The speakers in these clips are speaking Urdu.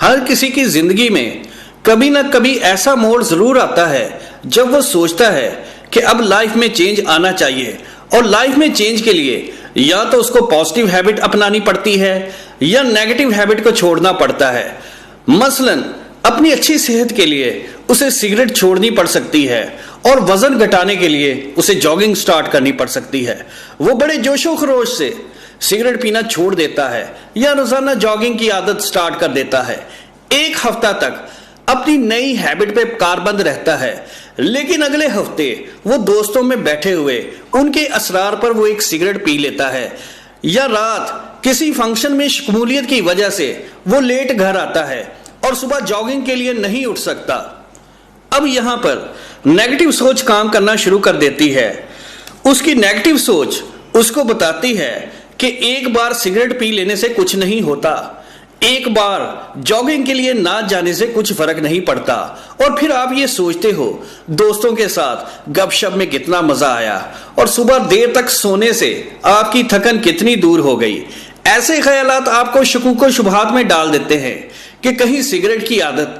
ہر کسی کی زندگی میں کبھی نہ کبھی ایسا موڑ ضرور آتا ہے جب وہ سوچتا ہے کہ اب لائف میں چینج آنا چاہیے، اور لائف میں چینج کے لیے یا تو اس کو پازیٹیو ہیبٹ اپنانی پڑتی ہے یا نیگیٹو ہیبٹ کو چھوڑنا پڑتا ہے۔ مثلا اپنی اچھی صحت کے لیے اسے سگریٹ چھوڑنی پڑ سکتی ہے، اور وزن گھٹانے کے لیے اسے جاگنگ سٹارٹ کرنی پڑ سکتی ہے۔ وہ بڑے جوش و خروش سے سگریٹ پینا چھوڑ دیتا ہے یا روزانہ جاگنگ کی عادت سٹارٹ کر دیتا ہے۔ ایک ہفتہ تک اپنی نئی ہیبٹ پہ کاربند رہتا ہے، لیکن اگلے ہفتے وہ دوستوں میں بیٹھے ہوئے ان کے اسرار پر وہ ایک سگریٹ پی لیتا ہے، یا رات کسی فنکشن میں شمولیت کی وجہ سے وہ لیٹ گھر آتا ہے اور صبح جاگنگ کے لیے نہیں اٹھ سکتا۔ اب یہاں پر نیگیٹو سوچ کام کرنا شروع کر دیتی ہے۔ اس کی نیگیٹو سوچ اس کو بتاتی ہے کہ ایک بار سگریٹ پی لینے سے کچھ نہیں ہوتا، ایک بار جاگنگ کے لیے نہ جانے سے کچھ فرق نہیں پڑتا، اور پھر آپ یہ سوچتے ہو دوستوں کے ساتھ گپ شپ میں کتنا مزہ آیا، اور صبح دیر تک سونے سے آپ کی تھکن کتنی دور ہو گئی۔ ایسے خیالات آپ کو شکوک و شبہات میں ڈال دیتے ہیں کہ کہیں سگریٹ کی عادت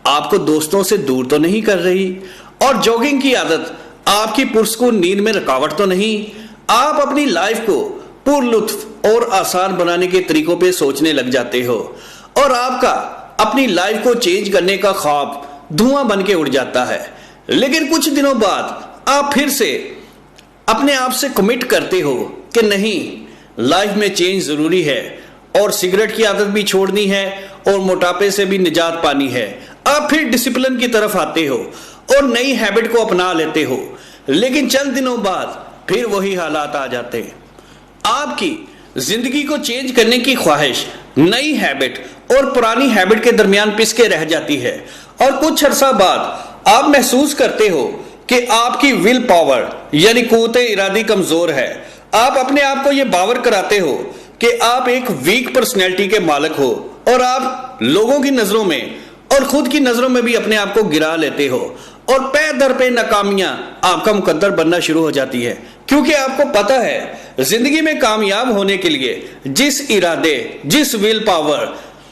آپ کو دوستوں سے دور تو نہیں کر رہی، اور جاگنگ کی عادت آپ کی پرسکون نیند میں رکاوٹ تو نہیں۔ آپ اپنی لائف کو پر لطف اور آسان بنانے کے طریقوں پہ سوچنے لگ جاتے ہو، اور آپ کا اپنی لائف کو چینج کرنے کا خواب دھواں بن کے اڑ جاتا ہے۔ لیکن کچھ دنوں بعد آپ پھر سے اپنے آپ سے کمٹ کرتے ہو کہ نہیں، لائف میں چینج ضروری ہے، اور سگریٹ کی عادت بھی چھوڑنی ہے، اور موٹاپے سے بھی نجات پانی ہے۔ آپ پھر ڈسپلن کی طرف آتے ہو اور نئی ہیبٹ کو اپنا لیتے ہو، لیکن چند دنوں بعد پھر وہی حالات آ جاتے ہیں۔ آپ کی زندگی کو چینج کرنے کی خواہش نئی ہیبٹ اور پرانی ہیبٹ کے درمیان پس کے رہ جاتی ہے، اور کچھ عرصہ بعد آپ محسوس کرتے ہو کہ آپ کی ول پاور یعنی قوت ارادی کمزور ہے۔ آپ اپنے آپ کو یہ باور کراتے ہو کہ آپ ایک ویک پرسنالٹی کے مالک ہو، اور آپ لوگوں کی نظروں میں اور خود کی نظروں میں بھی اپنے آپ کو گرا لیتے ہو، اور پے در پہ ناکامیاں آپ کا مقدر بننا شروع ہو جاتی ہے، کیونکہ آپ کو پتا ہے زندگی میں کامیاب ہونے کے لیے جس ارادے، جس ول پاور،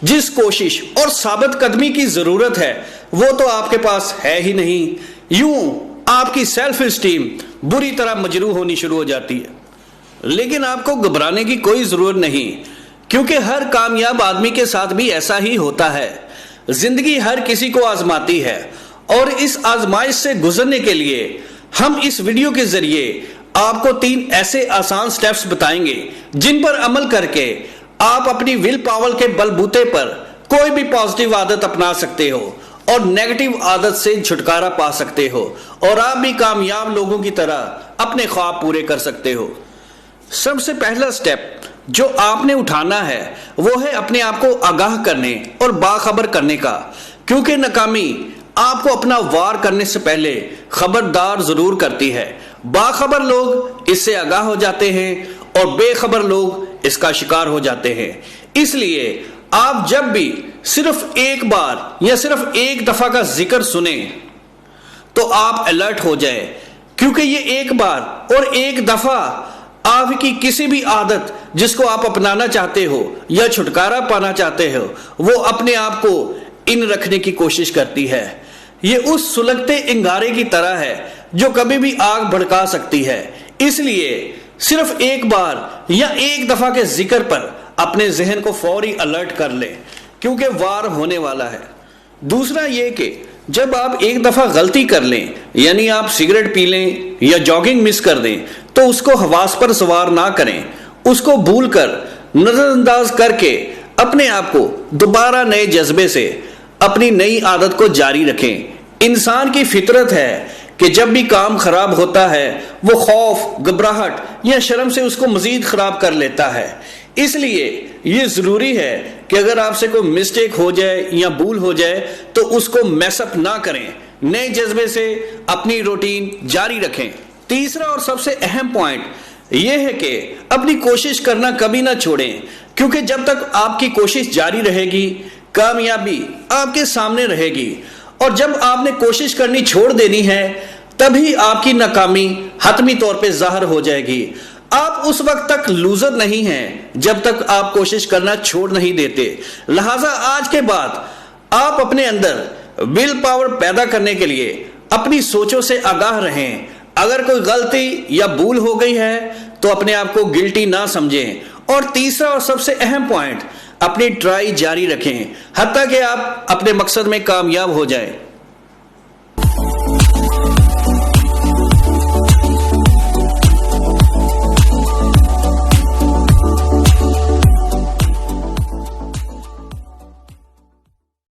جس کوشش اور ثابت قدمی کی ضرورت ہے وہ تو آپ کے پاس ہے ہی نہیں۔ یوں آپ کی سیلف اسٹیم بری طرح مجروح ہونی شروع ہو جاتی ہے۔ لیکن آپ کو گھبرانے کی کوئی ضرورت نہیں، کیونکہ ہر کامیاب آدمی کے ساتھ بھی ایسا ہی ہوتا ہے۔ زندگی ہر کسی کو آزماتی ہے، اور اس آزمائش سے گزرنے کے لیے ہم اس ویڈیو کے ذریعے آپ کو 3 ایسے آسان سٹیپس بتائیں گے جن پر عمل کر کے آپ اپنی ول پاور کے بلبوتے پر کوئی بھی پازیٹیو عادت اپنا سکتے ہو اور نیگیٹو عادت سے چھٹکارا پا سکتے ہو، اور آپ بھی کامیاب لوگوں کی طرح اپنے خواب پورے کر سکتے ہو۔ سب سے پہلا سٹیپ جو آپ نے اٹھانا ہے وہ ہے اپنے آپ کو آگاہ کرنے اور باخبر کرنے کا، کیونکہ ناکامی آپ کو اپنا وار کرنے سے پہلے خبردار ضرور کرتی ہے۔ باخبر لوگ اس سے آگاہ ہو جاتے ہیں، اور بے خبر لوگ اس کا شکار ہو جاتے ہیں۔ اس لیے آپ جب بھی صرف ایک بار یا صرف ایک دفعہ کا ذکر سنیں تو آپ الرٹ ہو جائیں، کیونکہ یہ ایک بار اور ایک دفعہ آپ کی کسی بھی عادت جس کو آپ اپنانا چاہتے ہو یا چھٹکارا پانا چاہتے ہو وہ اپنے آپ کو ان رکھنے کی کوشش کرتی ہے۔ یہ اس سلگتے انگارے کی طرح ہے جو کبھی بھی آگ بھڑکا سکتی ہے۔ اس لیے صرف ایک بار یا ایک دفعہ کے ذکر پر اپنے ذہن کو فوری الرٹ کر لیں، کیونکہ وار ہونے والا ہے۔ دوسرا یہ کہ جب آپ ایک دفعہ غلطی کر لیں، یعنی آپ سگریٹ پی لیں یا جاگنگ مس کر دیں، تو اس کو حواس پر سوار نہ کریں، اس کو بھول کر نظر انداز کر کے اپنے آپ کو دوبارہ نئے جذبے سے اپنی نئی عادت کو جاری رکھیں۔ انسان کی فطرت ہے کہ جب بھی کام خراب ہوتا ہے وہ خوف، گھبراہٹ یا شرم سے اس کو مزید خراب کر لیتا ہے۔ اس لیے یہ ضروری ہے کہ اگر آپ سے کوئی مسٹیک ہو جائے یا بھول ہو جائے تو اس کو میس اپ نہ کریں، نئے جذبے سے اپنی روٹین جاری رکھیں۔ تیسرا اور سب سے اہم پوائنٹ یہ ہے کہ اپنی کوشش کرنا کبھی نہ چھوڑیں، کیونکہ جب تک آپ کی کوشش جاری رہے گی کامیابی آپ کے سامنے رہے گی، اور جب آپ نے کوشش کرنی چھوڑ دینی ہے تبھی آپ کی ناکامی حتمی طور پہ ظاہر ہو جائے گی۔ آپ اس وقت تک لوزر نہیں ہیں جب تک آپ کوشش کرنا چھوڑ نہیں دیتے۔ لہٰذا آج کے بعد آپ اپنے اندر ول پاور پیدا کرنے کے لیے اپنی سوچوں سے آگاہ رہیں. اگر کوئی غلطی یا بھول ہو گئی ہے تو اپنے آپ کو گلٹی نہ سمجھیں. اور تیسرا اور سب سے اہم پوائنٹ، اپنی ٹرائی جاری رکھیں حتیٰ کہ آپ اپنے مقصد میں کامیاب ہو جائیں.